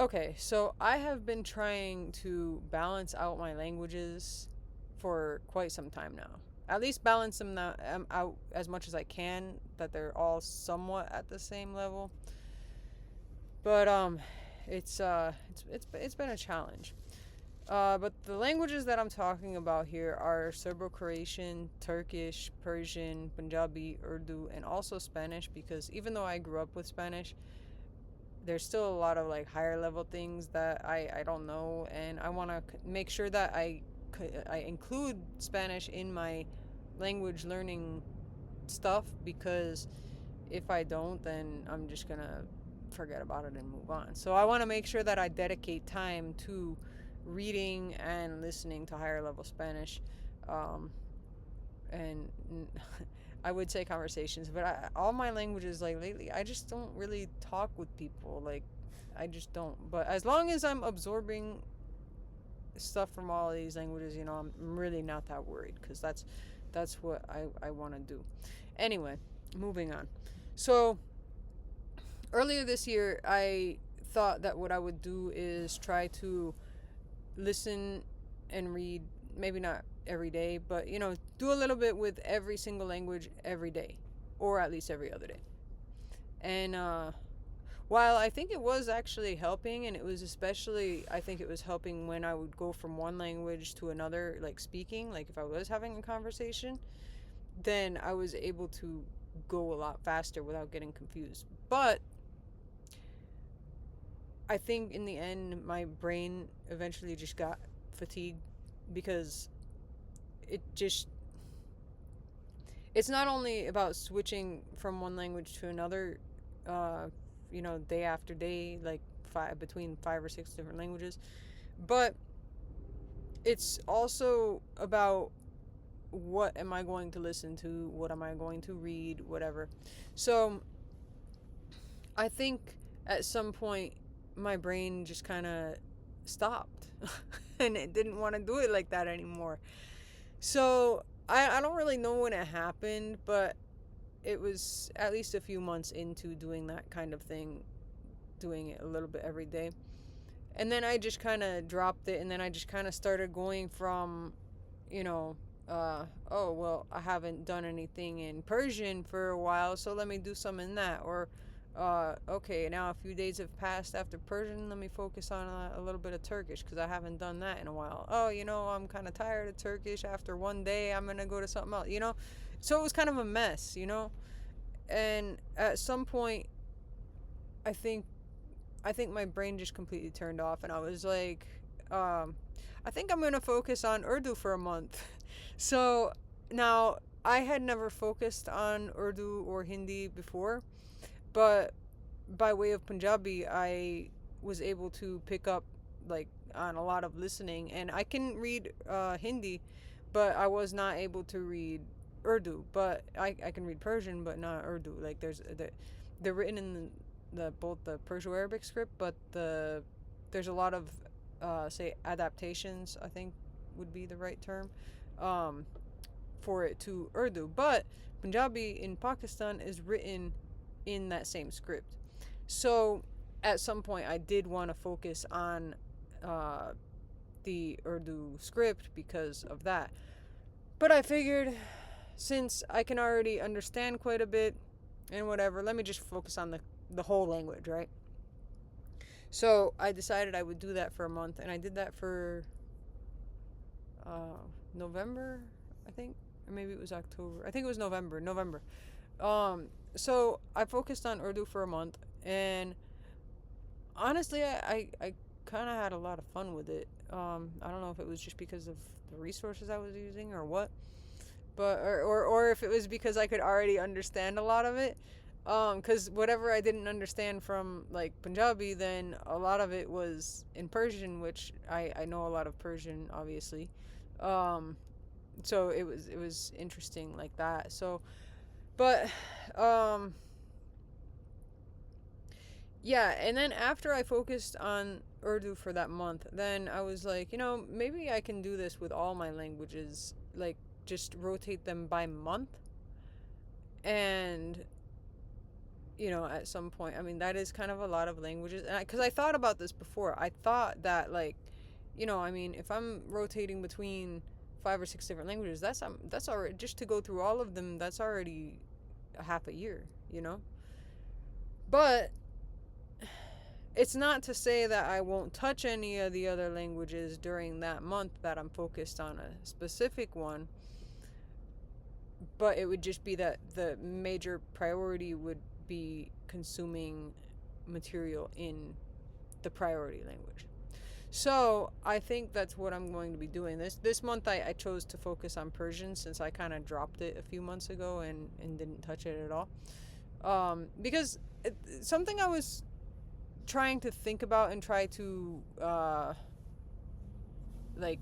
Okay, so I have been trying to balance out my languages for quite some time now. At least balance them out as much as I can, that they're all somewhat at the same level. But it's been a challenge. But the languages that I'm talking about here are Serbo-Croatian, Turkish, Persian, Punjabi, Urdu, and also Spanish. Because even though I grew up with Spanish, there's still a lot of like higher level things that I don't know, and I want to make sure that I include Spanish in my language learning stuff, because if I don't, then I'm just gonna forget about it and move on. So I want to make sure that I dedicate time to reading and listening to higher level Spanish, um, and I would say conversations, but all my languages, like lately, I just don't really talk with people. Like, I just don't. But as long as I'm absorbing stuff from all of these languages, I'm really not that worried, because that's what I want to do. Anyway, moving on. So earlier this year, I thought that what I would do is try to listen and read, maybe not every day, but do a little bit with every single language every day, or at least every other day. And while I think it was actually helping, and it was especially, I think it was helping when I would go from one language to another, like speaking, like if I was having a conversation, then I was able to go a lot faster without getting confused. But I think in the end, my brain eventually just got fatigued, because it just it's not only about switching from one language to another, uh, day after day, like between 5 or 6 different languages, but it's also about what am I going to listen to, what am I going to read, whatever. So I think at some point my brain just kind of stopped and it didn't want to do it like that anymore. So I don't really know when it happened, but it was at least a few months into doing that kind of thing, doing it a little bit every day. And then I just kind of dropped it, and then I just kind of started going from, you know, oh, well, I haven't done anything in Persian for a while, so let me do some in that. Or, okay, now a few days have passed after Persian, let me focus on a little bit of Turkish, because I haven't done that in a while. Oh, I'm kind of tired of Turkish. After one day, I'm going to go to something else. So it was kind of a mess. And at some point, I think I think my brain just completely turned off, and I was like, um, I think I'm gonna focus on Urdu for a month. So now I had never focused on Urdu or Hindi before, but by way of Punjabi, I was able to pick up like on a lot of listening, and I can read Hindi, but I was not able to read Urdu. But I can read Persian, but not Urdu. Like they're written in the both the Perso-Arabic script, but there's a lot of say adaptations, I think would be the right term, um, for it to Urdu. But Punjabi in Pakistan is written in that same script. So at some point, I did want to focus on uh, the Urdu script because of that. But I figured, since I can already understand quite a bit and whatever, let me just focus on the whole language, right? So I decided I would do that for a month, and I did that for November, I think, or maybe it was October. I think it was November. November. Um, so I focused on Urdu for a month, and honestly, I kind of had a lot of fun with it. I don't know if it was just because of the resources I was using or what, but or if it was because I could already understand a lot of it. Because whatever I didn't understand from like Punjabi, then a lot of it was in Persian, which I know a lot of Persian, obviously. Um, so it was interesting like that. So, but um, yeah, and then after I focused on Urdu for that month, then I was like, maybe I can do this with all my languages, like just rotate them by month. And at some point. I mean, that is kind of a lot of languages. And because I thought about this before, I thought that, like, I mean, if I'm rotating between 5 or 6 different languages, that's already, just to go through all of them, that's already a half a year, But it's not to say that I won't touch any of the other languages during that month that I'm focused on a specific one. But it would just be that the major priority would be consuming material in the priority language. So I think that's what I'm going to be doing. This month I chose to focus on Persian, since I kind of dropped it a few months ago and didn't touch it at all. Because something I was trying to think about and try to like,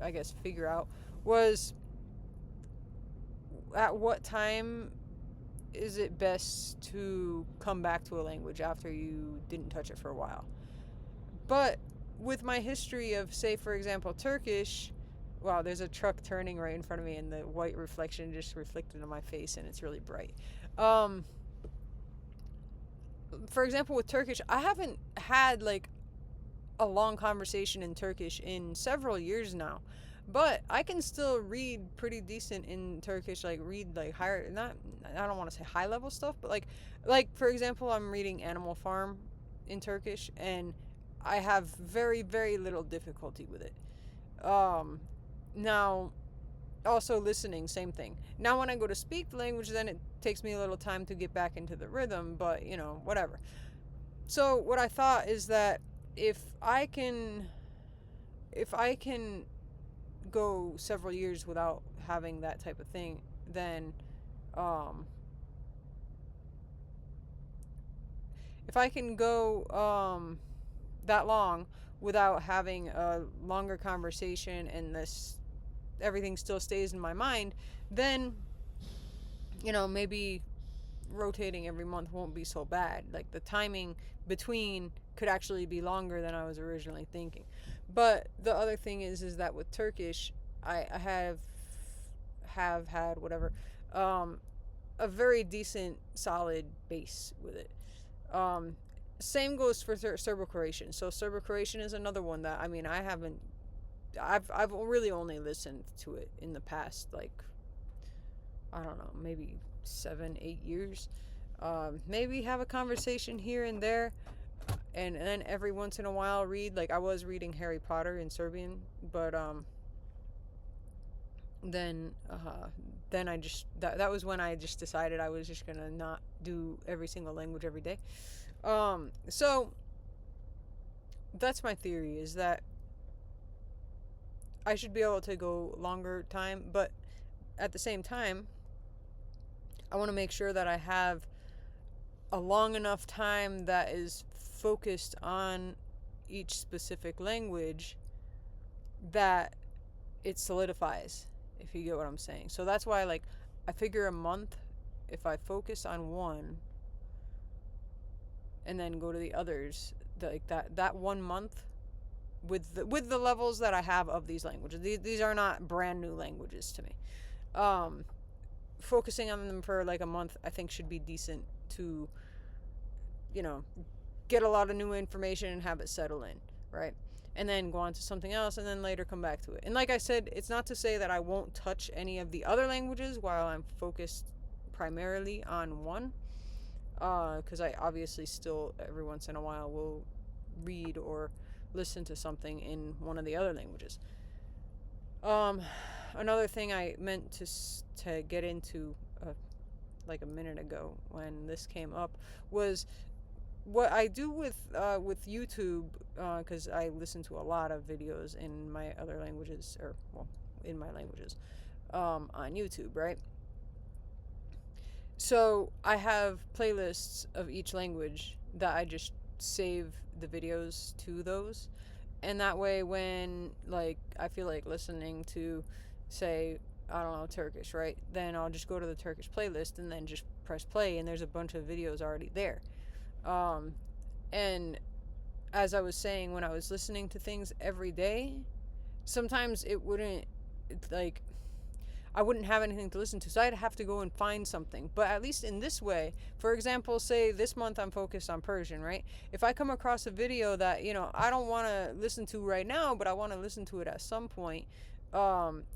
I guess, figure out was, at what time is it best to come back to a language after you didn't touch it for a while. But with my history of, say, for example, Turkish, wow, there's a truck turning right in front of me and the white reflection just reflected on my face and it's really bright. For example, with Turkish, I haven't had like a long conversation in Turkish in several years now. But I can still read pretty decent in Turkish, like read like higher, not, I don't want to say high level stuff, but like for example, I'm reading Animal Farm in Turkish and I have very, very little difficulty with it. Now, also listening, same thing. Now when I go to speak the language, then it takes me a little time to get back into the rhythm, but whatever. So what I thought is that if I can go several years without having that type of thing, then if I can go that long without having a longer conversation and this everything still stays in my mind, then maybe rotating every month won't be so bad. Like, the timing between could actually be longer than I was originally thinking. But the other thing is that with Turkish, I have had whatever, a very decent solid base with it. Same goes for Serbo-Croatian. So Serbo-Croatian is another one that, I mean, I've really only listened to it in the past, like, I don't know, maybe 7-8 years. Maybe have a conversation here and there, and then every once in a while read. Like, I was reading Harry Potter in Serbian, but then I just that was when I just decided I was just gonna not do every single language every day. So that's my theory, is that I should be able to go longer time, but at the same time, I want to make sure that I have a long enough time that is focused on each specific language that it solidifies, if you get what I'm saying. So that's why, like, I figure a month, if I focus on one and then go to the others, like that 1 month with the levels that I have of these languages. These are not brand new languages to me. Focusing on them for like a month, I think, should be decent to, get a lot of new information and have it settle in, right? And then go on to something else, and then later come back to it. And like I said, it's not to say that I won't touch any of the other languages while I'm focused primarily on one, because I obviously still every once in a while will read or listen to something in one of the other languages. Another thing I meant to get into like a minute ago when this came up was what I do with YouTube, because I listen to a lot of videos in my other languages, or well, in my languages, on YouTube, right? So I have playlists of each language that I just save the videos to those, and that way when, like, I feel like listening to, say, I don't know, Turkish, right? Then I'll just go to the Turkish playlist and then just press play, and there's a bunch of videos already there. And as I was saying, when I was listening to things every day, sometimes it wouldn't, like, I wouldn't have anything to listen to. So I'd have to go and find something. But at least in this way, for example, say this month I'm focused on Persian, right? If I come across a video that, I don't want to listen to right now, but I want to listen to it at some point,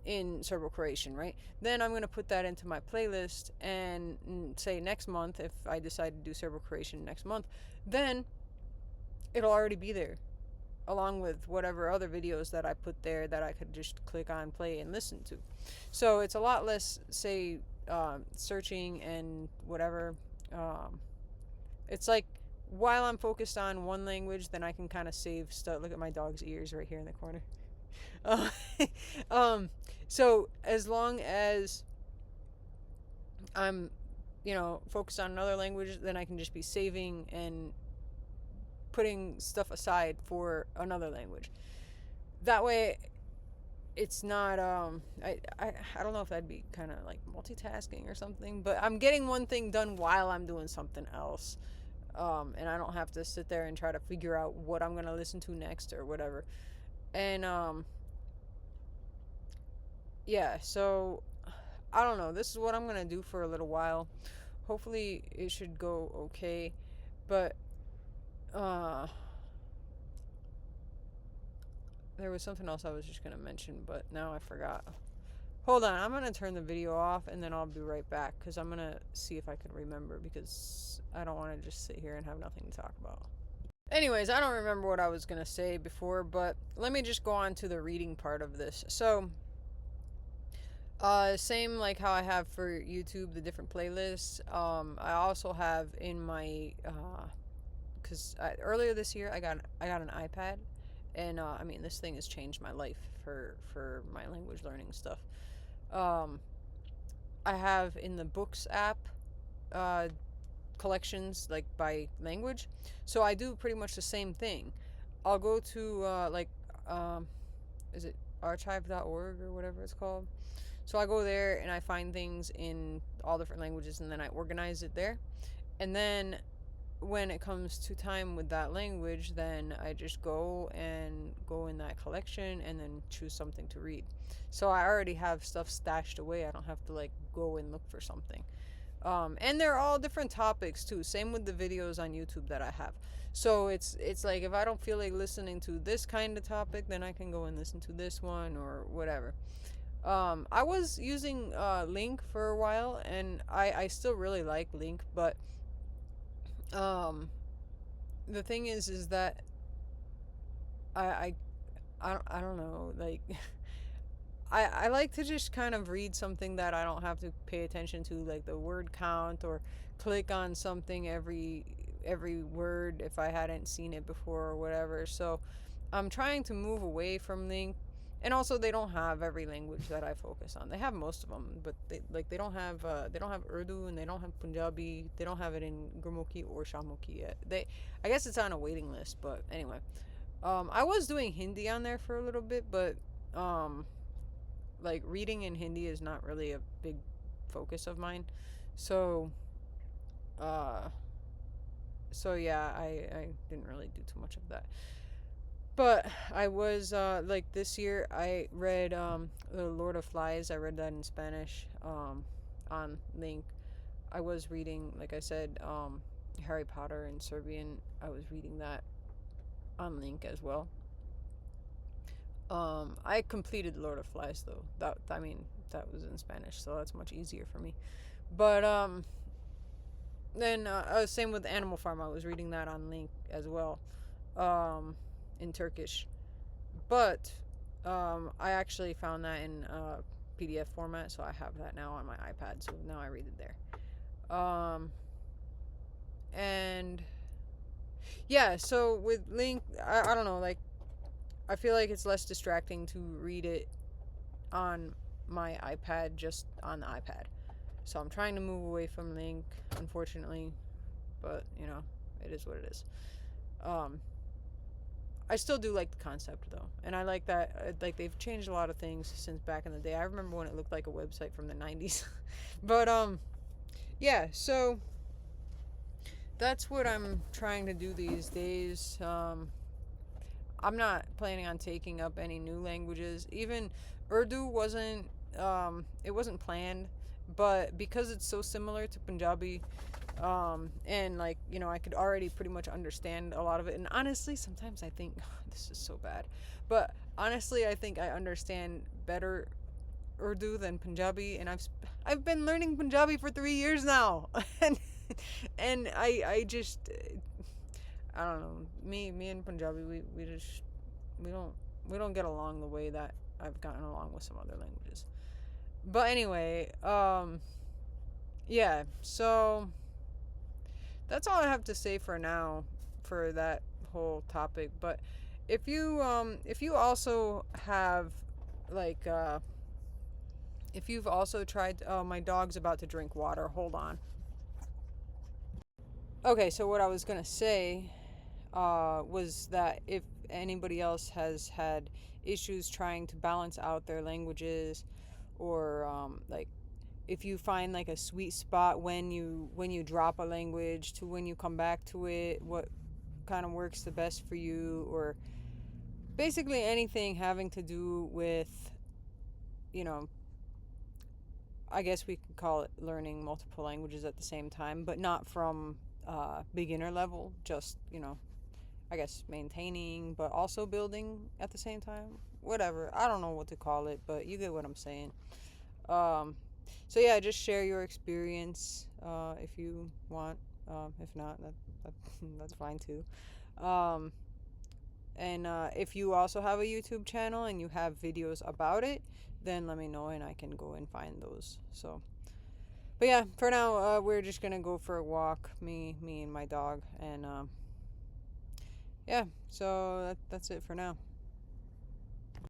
in Serbo-Croatian, right? Then I'm going to put that into my playlist, and say next month, if I decide to do Serbo-Croatian next month, then it'll already be there, along with whatever other videos that I put there that I could just click on play and listen to. So it's a lot less, say, searching and whatever. It's like, while I'm focused on one language, then I can kind of save stuff. Look at my dog's ears right here in the corner. Uh, so as long as I'm, focused on another language, then I can just be saving and putting stuff aside for another language. That way, it's not, I don't know if that'd be kind of like multitasking or something, but I'm getting one thing done while I'm doing something else. And I don't have to sit there and try to figure out what I'm going to listen to next or whatever. And, yeah, so I don't know. This is what I'm going to do for a little while. Hopefully it should go okay. But, there was something else I was just going to mention, but now I forgot. Hold on, I'm going to turn the video off and then I'll be right back, because I'm going to see if I can remember, because I don't want to just sit here and have nothing to talk about. Anyways, I don't remember what I was going to say before, but let me just go on to the reading part of this. So, same like how I have for YouTube, the different playlists. I also have in my, because earlier this year I got an iPad, and I mean, this thing has changed my life for my language learning stuff. I have in the books app, collections like by language, so I do pretty much the same thing. I'll go to is it archive.org or whatever it's called? So I go there and I find things in all different languages, and then I organize it there. And then when it comes to time with that language, then I just go in that collection and then choose something to read. So I already have stuff stashed away. I don't have to like go and look for something. And they're all different topics too. Same with the videos on YouTube that I have. So it's like, if I don't feel like listening to this kind of topic, then I can go and listen to this one or whatever. I was using Link for a while, and I still really like Link, but the thing is that I don't know, like I like to just kind of read something that I don't have to pay attention to, like the word count, or click on something every word if I hadn't seen it before or whatever. So I'm trying to move away from Link. And also, they don't have every language that I focus on. They have most of them, but they don't have Urdu, and they don't have Punjabi. They don't have it in Gurmukhi or Shamukhi yet. I guess it's on a waiting list. But anyway, I was doing Hindi on there for a little bit, but like reading in Hindi is not really a big focus of mine. So yeah, I didn't really do too much of that. But I was, like, this year, I read, The Lord of Flies. I read that in Spanish, on Link. I was reading, like I said, Harry Potter in Serbian. I was reading that on Link as well. I completed Lord of Flies, though. That was in Spanish, so that's much easier for me. But, then, same with Animal Farm. I was reading that on Link as well. In Turkish, but I actually found that in PDF format, so I have that now on my iPad, so now I read it there. And yeah, so with Link, I don't know, like, I feel like it's less distracting to read it on my iPad, just on the iPad. So I'm trying to move away from Link, unfortunately, but it is what it is. I still do like the concept, though, and I like that, like, they've changed a lot of things since back in the day. I remember when it looked like a website from the 90s. But yeah, so that's what I'm trying to do these days. I'm not planning on taking up any new languages. Even Urdu wasn't it wasn't planned, but because it's so similar to Punjabi, and like, you know, I could already pretty much understand a lot of it. And honestly, sometimes I think this is so bad, but honestly, I think I understand better Urdu than Punjabi, and I've been learning Punjabi for 3 years now, and I just I don't know, me and Punjabi, we just we don't we don't get along the way that I've gotten along with some other languages. But anyway, yeah, so that's all I have to say for now for that whole topic. But if you also have like if you've also tried, oh, my dog's about to drink water. Hold on. Okay, so what I was gonna say was that if anybody else has had issues trying to balance out their languages, or like if you find like a sweet spot when you drop a language to when you come back to it, what kind of works the best for you, or basically anything having to do with, you know, I guess we could call it learning multiple languages at the same time, but not from beginner level, just, you know, I guess maintaining, but also building at the same time. Whatever. I don't know what to call it, but you get what I'm saying. Um, so yeah, just share your experience if you want. If not, that that's fine too. Um, and if you also have a YouTube channel and you have videos about it, then let me know and I can go and find those. So, but yeah, for now, we're just gonna go for a walk, me and my dog, and yeah. So that's it for now.